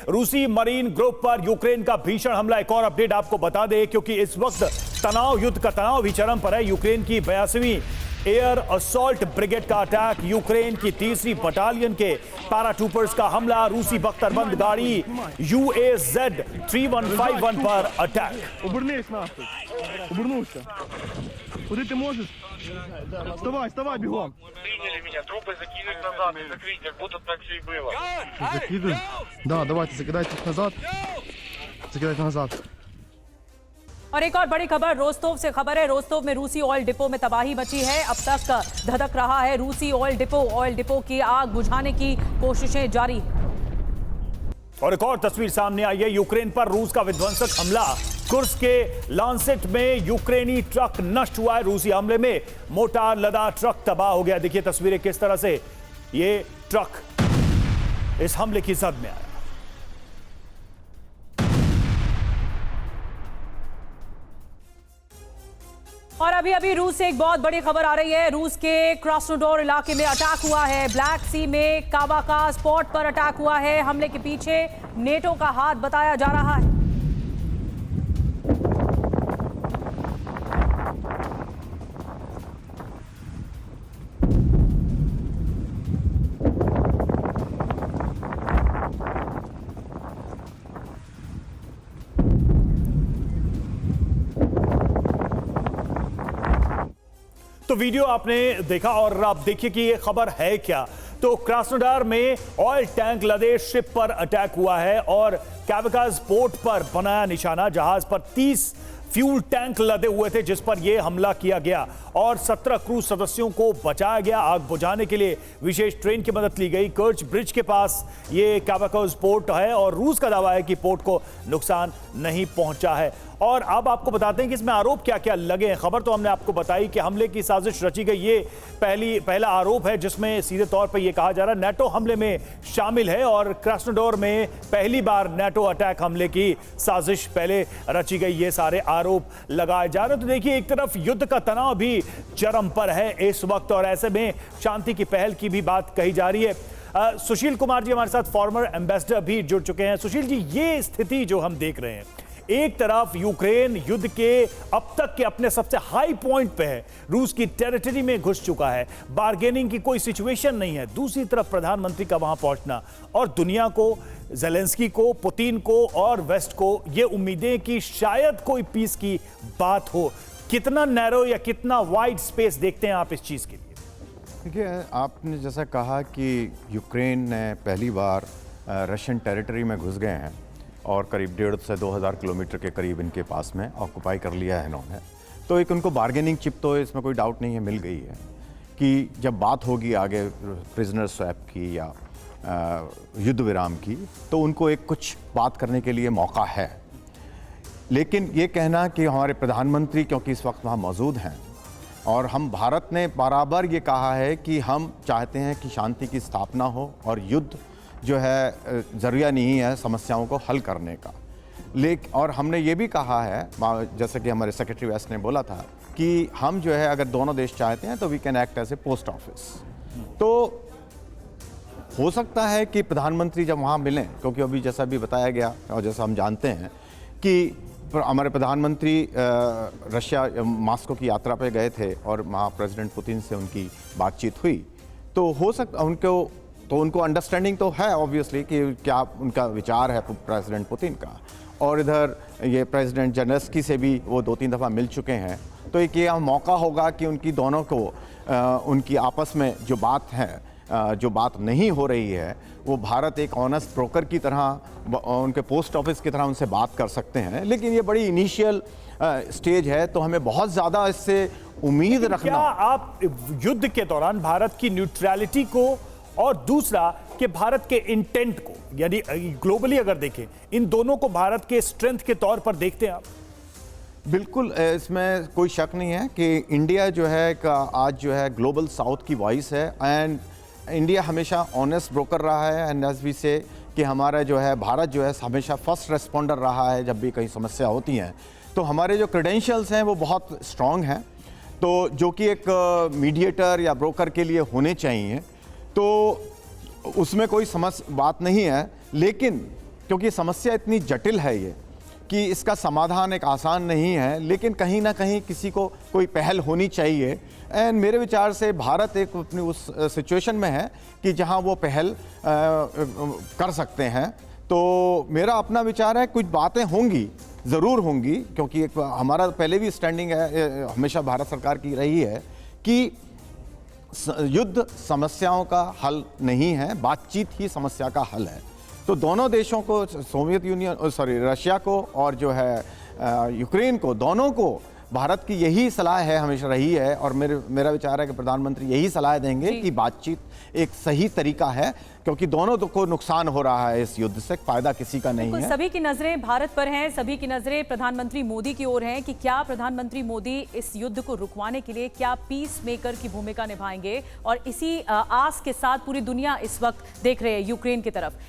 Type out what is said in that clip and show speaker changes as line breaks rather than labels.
रूसी marine group पर Ukraine का भीषण हमला। एक और अपडेट आपको बता दें, क्योंकि इस वक्त युद्ध का तनाव भी चरम पर है। यूक्रेन की 82वीं एयर असॉल्ट ब्रिगेड का अटैक, यूक्रेन की 3री बटालियन के पैराट्रूपर्स का हमला, रूसी बख्तरबंद गाड़ी UAZ 3151 पर अटैक।
Куди ты можешь? Вставай, вставай, бегом.
Приняли меня, трупы закинуть назад, закрыть, как будто так все и было.
Закидывай. Да, давайте, закидайте их назад. Закидайте назад.
और एक और बड़ी खबर रोस्तोव से खबर है। रोस्तोव में रूसी ऑयल डिपो में तबाही मची है। अब तक धधक रहा है रूसी ऑयल डिपो की आग बुझाने की कोशिशें जारी है।
और एक और तस्वीर सामने आई है, यूक्रेन पर रूस का विध्वंसक हमला। कुर्स्क के लांसेट में यूक्रेनी ट्रक नष्ट हुआ है। रूसी हमले में मोटार लदा ट्रक तबाह हो गया। देखिए तस्वीरें किस तरह से ये ट्रक इस हमले की जद में आया।
और अभी रूस से एक बहुत बड़ी खबर आ रही है। रूस के क्रास्नोडोर इलाके में अटैक हुआ है। ब्लैक सी में कावाकास पोर्ट पर अटैक हुआ है। हमले के पीछे नेटो का हाथ बताया जा रहा है।
तो वीडियो आपने देखा और आप देखिए कि ये खबर है क्या। तो क्रास्नोडार में ऑयल टैंक लदे शिप पर अटैक हुआ है और कावाकास पोर्ट पर बनाया निशाना। जहाज पर 30 फ्यूल टैंक लदे हुए थे जिस पर यह हमला किया गया और 17 क्रू सदस्यों को बचाया गया। आग बुझाने के लिए विशेष ट्रेन की मदद ली गई। कर्च ब्रिज के पास यह कावाकास पोर्ट है और रूस का दावा है कि पोर्ट को नुकसान नहीं पहुंचा है। और अब आपको बताते हैं कि इसमें आरोप क्या क्या लगे हैं। खबर तो हमने आपको बताई कि हमले की साजिश रची गई। ये पहला आरोप है जिसमें सीधे तौर पर यह कहा जा रहा है नेटो हमले में शामिल है और क्रास्नोडोर में पहली बार नेटो अटैक हमले की साजिश पहले रची गई। ये सारे आरोप लगाए जा रहे हैं। तो देखिए एक तरफ युद्ध का तनाव भी चरम पर है इस वक्त और ऐसे में शांति की पहल की भी बात कही जा रही है। सुशील कुमार जी हमारे साथ फॉर्मर एम्बेसडर भी जुड़ चुके हैं। सुशील जी, ये स्थिति जो हम देख रहे हैं, एक तरफ यूक्रेन युद्ध के अब तक के अपने सबसे हाई पॉइंट पे है, रूस की टेरिटरी में घुस चुका है, बार्गेनिंग की कोई सिचुएशन नहीं है। दूसरी तरफ प्रधानमंत्री का वहां पहुंचना और दुनिया को, ज़ेलेंस्की को, पुतिन को और वेस्ट को ये उम्मीदें कि शायद कोई पीस की बात हो। कितना नैरो या कितना वाइड स्पेस देखते हैं आप इस चीज के लिए?
देखिए, आपने जैसा कहा कि यूक्रेन ने पहली बार रशियन टेरिटरी में घुस गए हैं और करीब 1,500 से 2,000 किलोमीटर के करीब इनके पास में ऑक्युपाई कर लिया है इन्होंने। तो एक उनको बार्गेनिंग चिप तो इसमें कोई डाउट नहीं है मिल गई है कि जब बात होगी आगे प्रिजनर स्वैप की या युद्ध विराम की तो उनको एक कुछ बात करने के लिए मौका है। लेकिन ये कहना कि हमारे प्रधानमंत्री क्योंकि इस वक्त वहाँ मौजूद हैं और हम भारत ने बराबर ये कहा है कि हम चाहते हैं कि शांति की स्थापना हो और युद्ध जो है ज़रिया नहीं है समस्याओं को हल करने का। और हमने ये भी कहा है, जैसे कि हमारे सेक्रेटरी वेस्ट ने बोला था, कि हम जो है अगर दोनों देश चाहते हैं तो we can act as a post office. तो हो सकता है कि प्रधानमंत्री जब वहाँ मिलें, क्योंकि अभी जैसा भी बताया गया और जैसा हम जानते हैं कि हमारे प्रधानमंत्री रशिया मॉस्को की यात्रा पे गए थे और वहाँ प्रेसिडेंट पुतिन से उनकी बातचीत हुई, तो हो सकता उनको अंडरस्टैंडिंग तो है ऑब्वियसली कि क्या उनका विचार है प्रेसिडेंट पुतिन का। और इधर ये प्रेसिडेंट जेलेंस्की से भी वो 2-3 दफ़ा मिल चुके हैं। तो एक ये मौका होगा कि उनकी दोनों को उनकी आपस में जो बात है, जो बात नहीं हो रही है, वो भारत एक ऑनेस्ट ब्रोकर की तरह उनके पोस्ट ऑफिस की तरह उनसे बात कर सकते हैं। लेकिन ये बड़ी इनिशियल स्टेज है तो हमें बहुत ज़्यादा इससे उम्मीद रखना।
क्या आप युद्ध के दौरान भारत की न्यूट्रलिटी को और दूसरा कि भारत के इंटेंट को, यानी ग्लोबली अगर देखें, इन दोनों को भारत के स्ट्रेंथ के तौर पर देखते हैं आप?
बिल्कुल, इसमें कोई शक नहीं है कि इंडिया जो है आज जो है ग्लोबल साउथ की वॉइस है एंड इंडिया हमेशा ऑनेस्ट ब्रोकर रहा है एंड एज वी से कि हमारा जो है भारत जो है हमेशा फर्स्ट रेस्पॉन्डर रहा है जब भी कहीं समस्या होती हैं। तो हमारे जो क्रेडेंशियल्स हैं वो बहुत स्ट्रॉन्ग हैं, तो जो कि एक मीडिएटर या ब्रोकर के लिए होने चाहिए, तो उसमें कोई बात नहीं है। लेकिन क्योंकि समस्या इतनी जटिल है ये कि इसका समाधान एक आसान नहीं है, लेकिन कहीं ना कहीं किसी को कोई पहल होनी चाहिए। एंड मेरे विचार से भारत एक अपनी उस सिचुएशन में है कि जहां वो पहल कर सकते हैं। तो मेरा अपना विचार है कुछ बातें होंगी, ज़रूर होंगी, क्योंकि एक हमारा पहले भी स्टैंडिंग है, हमेशा भारत सरकार की रही है कि युद्ध समस्याओं का हल नहीं है, बातचीत ही समस्या का हल है। तो दोनों देशों को, सोवियत यूनियन रशिया को और जो है यूक्रेन को, दोनों को भारत की यही सलाह है, हमेशा रही है, और मेरा विचार है कि प्रधानमंत्री यही सलाह देंगे कि बातचीत एक सही तरीका है, क्योंकि दोनों को नुकसान हो रहा है इस युद्ध से, फायदा किसी का नहीं है।
सभी की नजरें भारत पर हैं, सभी की नजरें प्रधानमंत्री मोदी की ओर हैं कि क्या प्रधानमंत्री मोदी इस युद्ध को रुकवाने के लिए क्या पीस मेकर की भूमिका निभाएंगे, और इसी आस के साथ पूरी दुनिया इस वक्त देख रहे हैं यूक्रेन की तरफ।